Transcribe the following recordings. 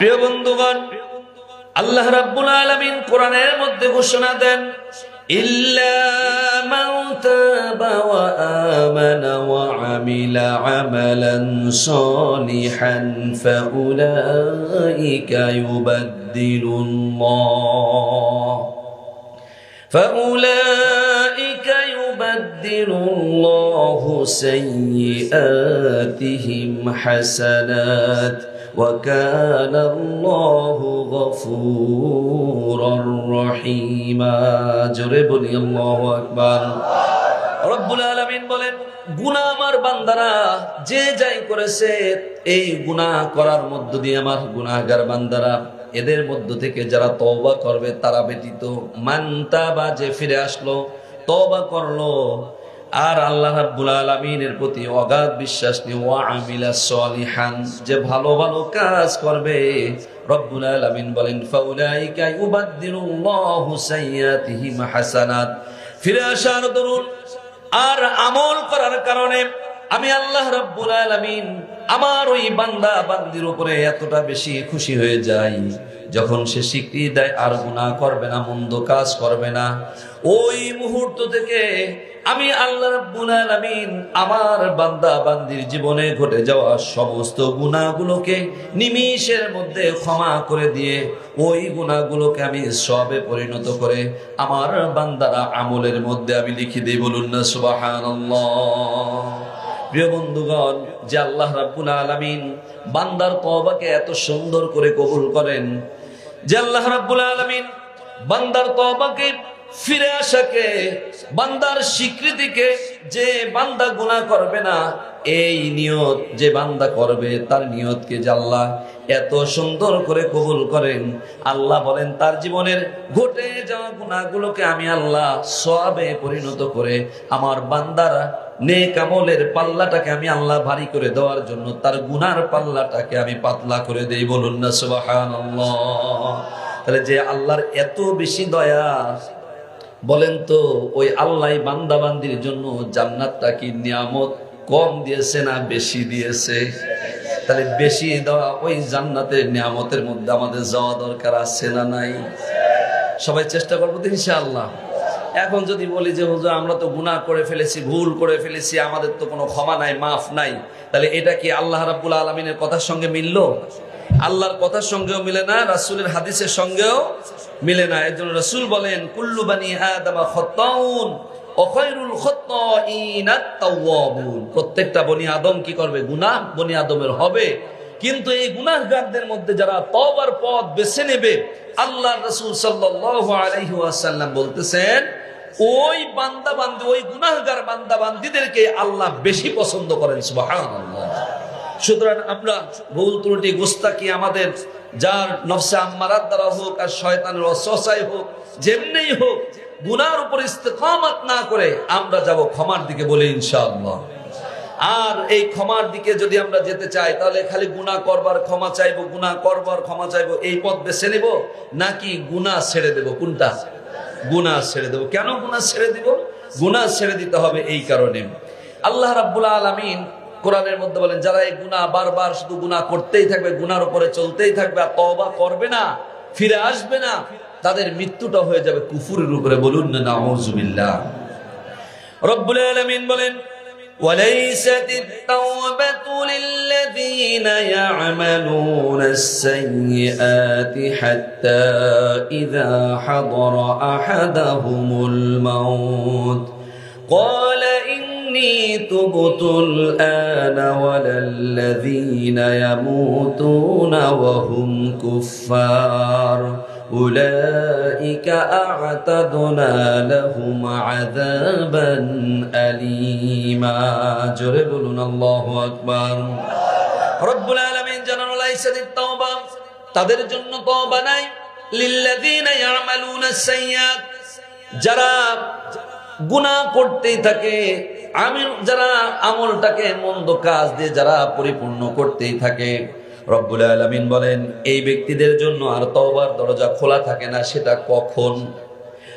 প্রিয় বন্ধুগণ, আল্লাহ রাব্বুল আলামিন কোরআনের মধ্যে ঘোষণা দেন, ইল্লা মান তাবা ওয়া আমানা ওয়া আমিলা আমালান সালিহান ফাউলাইকা ইউবাদদিলুল্লাহু সাইয়্যাতিহিম হাসানাত وَكَانَ اللَّهُ غَفُورًا رَّحِيمًا। জোরে বলি আল্লাহু আকবার। রব্বুল আলামিন বলেন, গুনাহ আমার বান্দারা যে যাই করেছে, এই গুনাহ করার মধ্য দিয়ে আমার গুনাহগার বান্দারা, এদের মধ্য থেকে যারা তওবা করবে তারা ব্যতীত, মান তাবা যে ফিরে আসলো, তওবা করলো, আর আল্লাহ রাব্বুল আলামিনের প্রতি অগাধ বিশ্বাস নিয়ে ওয়া আমিলা সলিহান, যে ভালো ভালো কাজ করবে, রব্বুল আলামিন বলেন ফাউলাইকা ইউবাদদিলুল্লাহু সাইয়্যাতিহিম হাসানাত। ফিরে আসার দরুন আর আমল করার কারণে আমি আল্লাহ রাব্বুল আলামিন আমার ওই বান্দা বান্দির উপরে এতটা বেশি খুশি হয়ে যাই, যখন সে স্বীকৃতি দেয় আর গুনাহ করবে না, মন্দ কাজ করবে না, ওই মুহূর্ত থেকে আমি আল্লাহ রাব্বুল আলামিন আমার বান্দা বান্দির জীবনে ঘটে যাওয়া সমস্ত গুনাহগুলোকে নিমিষের মধ্যে ক্ষমা করে দিয়ে ওই গুনাহগুলোকে আমি সওয়াবে পরিণত করে আমার বান্দারা আমলের মধ্যে আমি লিখে দেই। বলুন না সুবহানাল্লাহ। প্রিয় বন্ধুগণ, যে আল্লাহ রাব্বুল আলামিন বান্দার তওবাকে এত সুন্দর করে কবুল করেন, যে আল্লাহ রাব্বুল আলামিন বান্দার তওবাকে, ফিরে আসাকে, বান্দার স্বীকৃতিকে, যে বান্দা গুনাহ করবে না এই নিয়ত যে বান্দা করবে, তার নিয়তকে যে আল্লাহ এত সুন্দর করে কবুল করেন, আল্লাহ বলেন তার জীবনের ঘটে যাওয়া গুনাহগুলোকে আমি আল্লাহ সওয়াবে পরিণত করে আমার বান্দার নেক আমলের পাল্লাটাকে আমি আল্লাহ ভারী করে দেওয়ার জন্য তার গুনার পাল্লাটাকে আমি পাতলা করে দেই। বলুন না সুবহানাল্লাহ। তাহলে যে আল্লাহর এত বেশি দয়া, বলেন তো ওই আল্লাহ বান্দা বান্দির জন্য জান্নাতটা কি নিয়ামত কম দিয়েছে না বেশি দিয়েছে? তাহলে বেশি দেওয়া ওই জান্নাতের নিয়ামতের মধ্যে আমাদের যাওয়া দরকার আছে না নাই? সবাই চেষ্টা করবো তো ইনশাআল্লাহ। এখন যদি বলি যে হুজুর আমরা তো গুনাহ করে ফেলেছি, ভুল করে ফেলেছি, আমাদের তো কোনো ক্ষমা নাই, মাফ নাই, তাহলে এটা কি আল্লাহ রাব্বুল আলামিনের কথার সঙ্গে মিলল? আল্লাহর কথার সঙ্গেও মিলে না, রাসূলের হাদিসের সঙ্গেও মিলে না। এর জন্য রাসূল বলেন কুল্লু বানি আদম খাত্তাউন ওয়া খায়রুল খাত্তাইনাত তাওয়াবুন। প্রত্যেকটা বনি আদম কি করবে? গুনাহ বনি আদমের হবে, কিন্তু এই গুনাহগারদের মধ্যে যারা তওবার পথ বেছে নেবে, আল্লাহর রাসূল সাল্লাল্লাহু আলাইহি ওয়াসাল্লাম বলতেছেন ওই বান্দা বান্দি, ওই গুনাহগার বান্দা বান্দিদেরকে আল্লাহ বেশি পছন্দ করেন। সুবহানাল্লাহ। সুতরাং আমরা ভুল ত্রুটি গোস্তাকি আমাদের যার নফসে আম্মারাত দ্বারা হোক আর শয়তানের ওয়াসওয়াসায় হোক, যেমনিই হোক, গুনার উপর ইস্তেকামত না করে আমরা যাব ক্ষমার দিকে, বলে ইনশাআল্লাহ। আর এই ক্ষমার দিকে যদি আমরা যেতে চাই, তাহলে খালি গুনাহ করবার ক্ষমা চাইবো, গুনাহ করবার ক্ষমা চাইবো, এই পথ বেছে নেব, নাকি গুনাহ ছেড়ে দেব? কোনটা? গুনাহ ছেড়ে দেব। কেন গুনাহ ছেড়ে দিব? গুনাহ ছেড়ে দিতে হবে এই কারণে, আল্লাহ রাব্বুল আলামিন কোরআনের মধ্যে বলেন যারা এই গুনাহ বারবার শুধু গুনাহ করতেই থাকবে, গুনার উপরে চলতেই থাকবে আর তওবা করবে না, ফিরে আসবে না, তাদের মৃত্যুটা হয়ে যাবে কুফরের উপরে। বলুন না নাউযুবিল্লাহ। রব্বুল আলামিন বলেন وليست التوبة للذين يعملون السيئات حتى إذا حضر أحدهم الموت قال إني تبت الآن ولا الذين يموتون وهم كفار أولئك أعتدنا لهم عذابا أليما। জোরে বলুন আল্লাহু আকবার। রব্বুল আলামিন জানান লাইসাতিত তাওবা, তাদের জন্য তওবা নাই, লিল্লাযিনা ইয়ামালুনা সাইয়্যাত, যারা গুনাহ করতেই থাকে, যারা আমলটাকে মন্দ কাজ দিয়ে যারা পরিপূর্ণ করতেই থাকে, রব্বুল আলামিন বলেন এই ব্যক্তিদের জন্য আর তওবার দরজা খোলা থাকে না। সেটা কখন?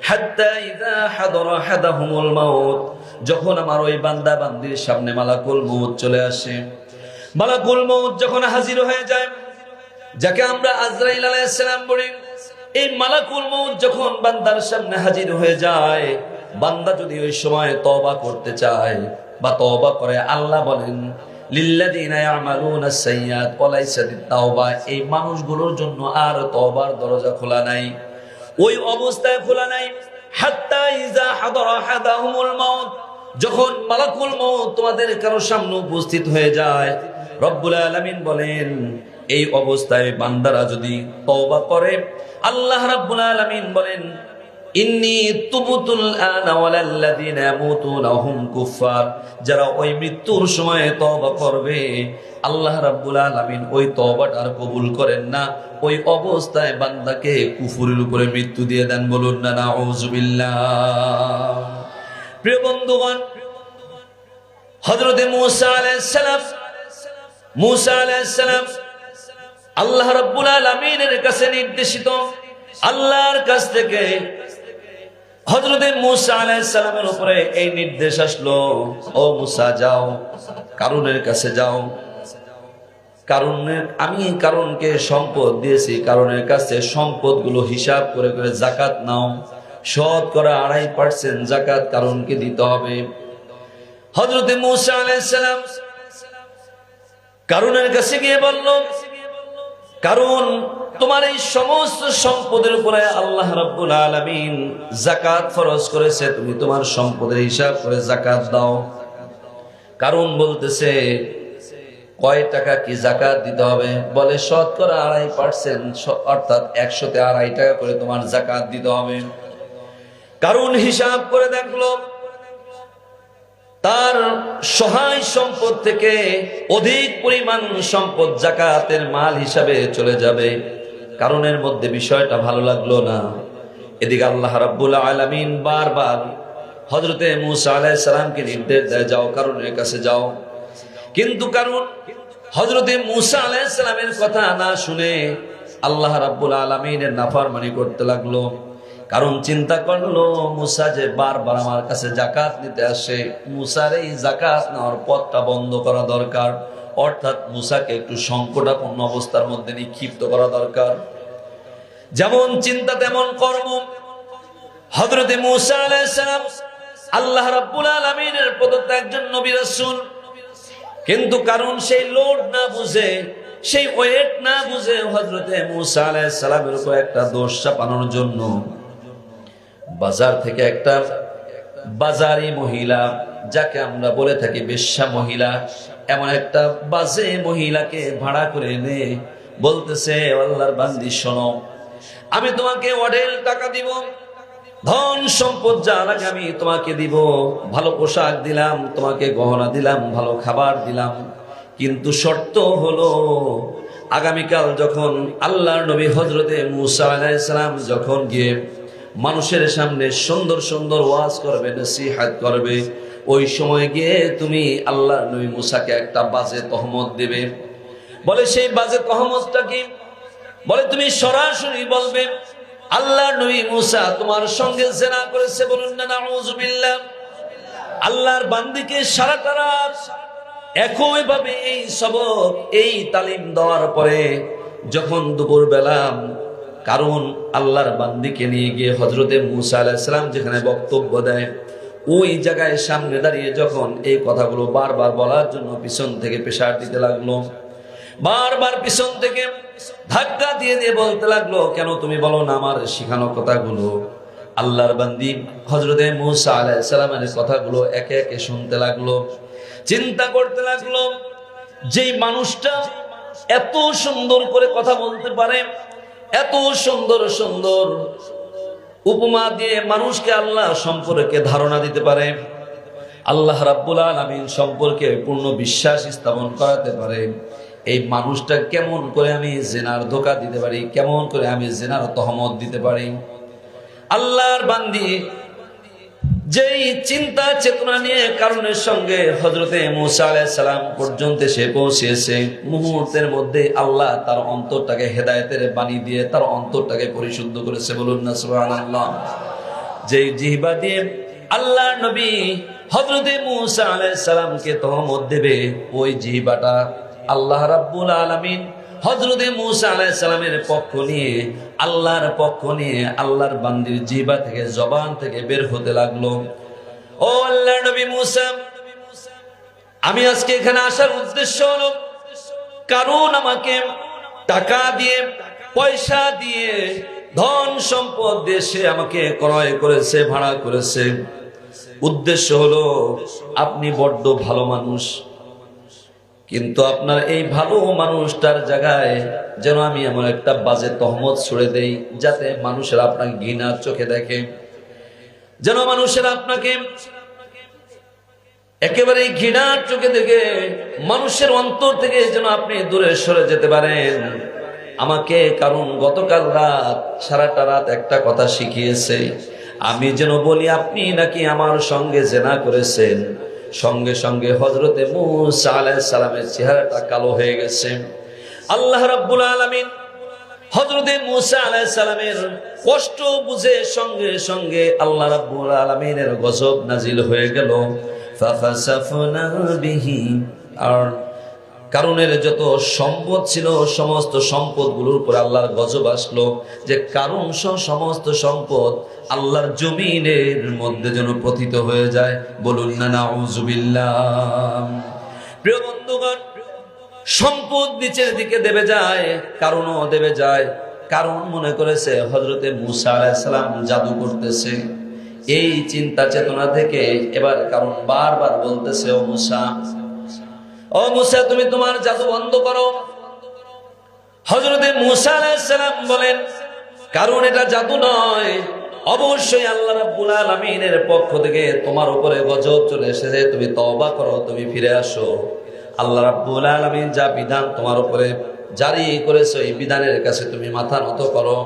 হাত্তা ইযা হাদারা আহাদাহুমুল মাউত, যখন আমার ওই বান্দা বান্দির সামনে মালাকুল মউত চলে আসে, মালাকুল মউত যখন হাজির হয়ে যায়, যাকে আমরা আজরাইল আলাইহিস সালাম বলি, এই মালাকুল মউত যখন বান্দার সামনে হাজির হয়ে যায়, বান্দা যদি ওই সময় তওবা করতে চায় বা তওবা করে, আল্লাহ বলেন লিল্লাযিনা ইয়ামালুনা সাইয়্যাত ওয়া লাইসা লিত-তাওবা, এই মানুষগুলোর জন্য আর তওবার দরজা খোলা নাই, ওই অবস্থায় খোলা নাই। হাত্তা ইযা হাদারা আহাদাহুমুল মাউত, যখন মালাকুল মউত তোমাদের কারো সামনে উপস্থিত হয়ে যায়, রব্বুল আলামিন বলেন এই অবস্থায় বান্দারা যদি তওবা করে, আল্লাহ রাব্বুল আলামিন বলেন ইন্নী তুবতুল আনা ওয়ালাল্লাযিনা ইয়ামুতুনা হুম কুফার, যারা ওই মৃত্যুর সময় তওবা করবে, আল্লাহ রাব্বুল আলামিন ওই তওবাটা আর কবুল করেন না, ওই অবস্থায় বান্দাকে কুফরের উপরে মৃত্যু দিয়ে দেন। বলুন না নাউযুবিল্লাহ। প্রিয় বন্ধুগণ, হযরতে মূসা আলাইহিস সালাম আল্লাহ রাব্বুল আলামিনের কাছে নির্দেশিত, আল্লাহর কাছ থেকে হযরতে মূসা আলাইহিস সালামের উপরে এই নির্দেশ আসলো, ও মূসা যাও কারুনের কাছে যাও, আমি কারুনকে সম্পদ দিয়েছি, কারুনের কাছে সম্পদগুলো হিসাব করে করে যাকাত নাও, শতকরা 2.5% যাকাত কারুনকে দিতে হবে। হযরতে মূসা আলাইহিস সালাম কারুনের কাছে গিয়ে বলল, কারণ তোমার এই সমস্ত সম্পদের উপরে আল্লাহ রাব্বুল আলামিন যাকাত ফরজ করেছে, তুমি তোমার সম্পদের হিসাব করে যাকাত দাও। কারণ বলতেছে কয় টাকা কি যাকাত দিতে হবে? বলে শতকরা 2.5%, অর্থাৎ 100-তে 2.5 টাকা করে তোমার যাকাত দিতে হবে। কারণ হিসাব করে দেখলো তার সহায় সম্পদ থেকে অধিক পরিমাণ সম্পদ যাকাতের মাল হিসাবে চলে যাবে। কারণের মধ্যে বিষয়টা ভালো লাগলো না। এদিকে আল্লাহ রাব্বুল আলামিন বারবার হযরতে মূসা আলাইহিস সালামকে নির্দেশ দেয়, যাও কারুনের কাছে যাও। কিন্তু কারণ হযরতে মূসা আলাইহিস সালামের কথা না শুনে আল্লাহ রাব্বুল আলামিনের নাফরমানি করতে লাগলো। কারণ চিন্তা করলো মূসা যে বারবার আমার কাছে যাকাত নিতে আসে, মূসার এই যাকাত নেওয়ার পথটা বন্ধ করা দরকার, অর্থাৎ মূসাকে একটু সংকটাপন্ন অবস্থার মধ্যে নিক্ষিপ্ত করা দরকার। যেমন চিন্তা তেমন কর্ম। হযরতে মূসা আলাইহিস সালাম আল্লাহ রাব্বুল আলামিনের প্রদত্ত একজন নবী রাসূল, কিন্তু কারণ সেই লোড না বুঝে, সেই ওয়েট না বুঝে হযরতে মূসা আলাইহিস সালামের উপর একটা দোষ চাপানোর জন্য বাজার থেকে একটা বাজারি মহিলা, যাকে আমরা বলে থাকি বেশ্যা মহিলা, এমন একটা বাজে মহিলাকে ভাড়া করে এনে বলতেছে, আল্লাহর বান্দি শোনো, আমি তোমাকে অঢেল টাকা দিব, ধন সম্পদ যা লাগে আমি তোমাকে দিব, ভালো পোশাক দিলাম, তোমাকে গহনা দিলাম, ভালো খাবার দিলাম, কিন্তু শর্ত হলো আগামীকাল যখন আল্লাহর নবী হযরতে মূসা আলাইহিস সালাম যখন গিয়ে মানুষের সামনে সুন্দর সুন্দর ওয়াজ করবে, নসিহত করবে, ওই সময় গিয়ে তুমি আল্লাহর নবী মূসাকে একটা বাজে তহমত দেবে। বলে সেই বাজে তহমতটা কি? বলে তুমি সরাসরি বলবে আল্লাহর নবী মূসা তোমার সঙ্গে জিনা করেছে। বলুন না নাউযুবিল্লাহ। আল্লাহর বান্দিকে সারাটা রাত একই ভাবে এই সবক, এই তালিম দেওয়ার পরে যখন দুপুর বেলা কারণ আল্লাহর বান্দিকে নিয়ে গিয়ে হযরতে মূসা আলাইহিস সালাম যেখানে বক্তব্য দেয়, ওই জায়গায় সামনে দাঁড়িয়ে যখন এই কথাগুলো বারবার বলার জন্য পিছন থেকে প্রেসার দিতে লাগলো, বারবার পিছন থেকে ধাক্কা দিয়ে দিয়ে বলতে লাগলো, কেন তুমি বলো না আমার শেখানো কথাগুলো? আল্লাহর বান্দি হযরতে মূসা আলাইহিস সালামের কথাগুলো একে একে শুনতে লাগলো, চিন্তা করতে লাগলো, যেই মানুষটা এত সুন্দর করে কথা বলতে পারে, এত সুন্দর সুন্দর উপমা দিয়ে মানুষকে আল্লাহ সম্পর্কে ধারণা দিতে পারে, আল্লাহ রাব্বুল আলামিন সম্পর্কে পূর্ণ বিশ্বাস স্থাপন করাতে পারে, এই মানুষটা কেমন করে আমি জিনার ধোঁকা দিতে পারি, কেমন করে আমি জিনার তহমত দিতে পারি? আল্লাহর বান্দি যেই চিন্তা চেতনা নিয়ে কারণের সঙ্গে হযরতে মূসা আলাইহিস সালাম পর্যন্ত সে পৌঁছেছে, মুহূর্তের মধ্যে আল্লাহ তার অন্তরটাকে হেদায়েতের বাণী দিয়ে তার অন্তরটাকে পরিশুদ্ধ করেছে। বলুন না সুবহানাল্লাহ। যেই জিহ্বা দিয়ে আল্লাহর নবী হযরতে মূসা আলাইহিস সালামকে তহমত দেবে, ওই জিহ্বাটা আল্লাহ রাব্বুল আলামিন হযরতে মূসা আলাইহিস সালামের পক্ষ নিয়ে আল্লাহর বান্দির জিহ্বা থেকে জবান থেকে বের হতে লাগলো, ও আল্লাহর নবী মূসা, আমি আজকে এখানে আসার উদ্দেশ্য হলো কারণ আমাকে টাকা দিয়ে, পয়সা দিয়ে, ধন সম্পদ দিয়ে সে আমাকে ক্রয় করেছে, ভাড়া করেছে। উদ্দেশ্য হলো আপনি বড্ড ভালো মানুষ, কিন্তু আপনার এই ভালো মানুষটার জায়গায় যেন আমি এমন একটা বাজে তহমত ছুড়ে দেই যাতে মানুষেরা আপনাকে ঘৃণার চোখে দেখে, যেন মানুষেরা আপনাকে একেবারে ঘৃণার চোখে দেখে মানুষের অন্তর থেকে যেন আপনি দূরে সরে যেতে পারেন। আমাকে কারণ গতকাল রাত সারাটা রাত একটা কথা শিখিয়েছে, আমি যেন বলি আপনি নাকি আমার সঙ্গে জেনা করেছেন। সঙ্গে সঙ্গে হযরতে মূসা আলাইহিস সালামের চেহারাটা কালো হয়ে গেছে। আল্লাহ রাব্বুল আলামিন হযরতে মূসা আলাইহিস সালামের কষ্ট বুঝে সঙ্গে সঙ্গে আল্লাহ রাব্বুল আলামিনের গজব নাজিল হয়ে গেল। ফাখাসাফনা বিহি, আর কারুনের যত সম্পদ ছিল সমস্ত সম্পদগুলোর উপর আল্লাহর গজব আসলো, যে কারুন সহ সমস্ত সম্পদ আল্লাহর জমিনের মধ্যে যেন পতিত হয়ে যায়। বলুন না নাউযুবিল্লাহ। প্রিয় বন্ধুগণ, সম্পদ নিচের দিকে দেবে যায়, কারুনও দেবে যায়। কারণ মনে করেছে হযরতে মূসা আলাইহিস সালাম জাদু করতেছে। এই চিন্তা চেতনা থেকে এবার কারণ বারবার বলতেছে, ও মূসা তুমি তোমার জাদু বন্ধ করো। হযরতে মূসা আলাইহিস সালাম বলেন, কারণ এটা জাদু নয়, অবশ্যই আল্লাহ রাব্বুল আলামিনের পক্ষ থেকে তোমার উপরে গজব চলে এসেছে, তুমি তওবা করো, তুমি ফিরে আসো। আল্লাহ রাব্বুল আলামিন যা বিধান তোমার উপরে জারি করেছে এই বিধানের কাছে তুমি মাথা নত করো।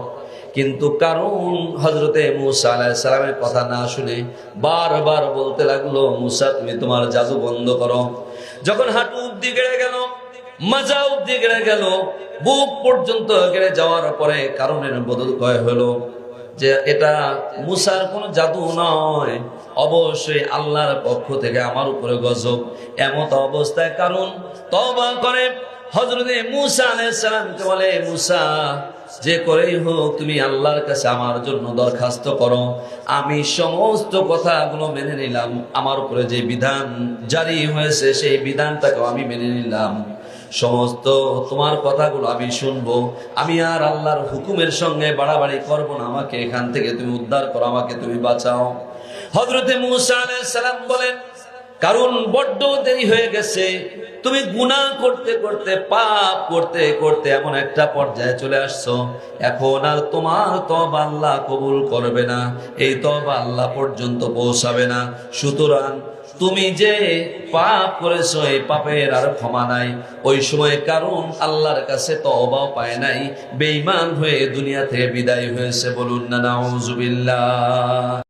কিন্তু কারণ হযরতে মূসা আলাইহিস সালামের কথা না শুনে বারবার বলতে লাগলো, মূসা তুমি তোমার জাদু বন্ধ করো। যখন হাঁটু অব্দি গেড়ে গেল, মাজা অব্দি গেড়ে গেল, বুক পর্যন্ত গেড়ে যাওয়ার পরে কারণের বদল কয় হলো যে এটা মূসার কোনো জাদু নয়, অবশ্যই আল্লাহর পক্ষ থেকে আমার উপরে গজব। এমত অবস্থায় কারণ তওবা করে হযরতে মূসা আলাইহিস সালামকে বলে, মূসা যে করেই হোক তুমি আল্লাহর কাছে আমার জন্য দরখাস্ত করো, আমি সমস্ত কথাগুলো মেনে নিলাম, আমার উপরে যে বিধান জারি হয়েছে সেই বিধানটাকে আমি মেনে নিলাম, সমস্ত তোমার কথাগুলো আমি শুনবো, আমি আর আল্লাহর হুকুমের সঙ্গে বাড়াবাড়ি করবো না, আমাকে এখান থেকে তুমি উদ্ধার করো, আমাকে তুমি বাঁচাও। হযরতে মূসা আলাইহিস সালাম বলেন, কারণ বড্ড দেরি হয়ে গেছে, তুমি গুনাহ করতে করতে, পাপ করতে করতে এমন একটা পর্যায়ে চলে আসছো, এখন আর তোমার তওবা আল্লাহ কবুল করবে না, এই তওবা আল্লাহ পর্যন্ত পৌঁছাবে না। সুতরাং তুমি যে পাপ করেছো এই পাপের আর ক্ষমা নাই। ওই সময় কারণ আল্লাহর কাছে তওবাও পায় নাই, বেঈমান হয়ে দুনিয়া থেকে বিদায় হয়েছে। বলুন না নাউযুবিল্লাহ।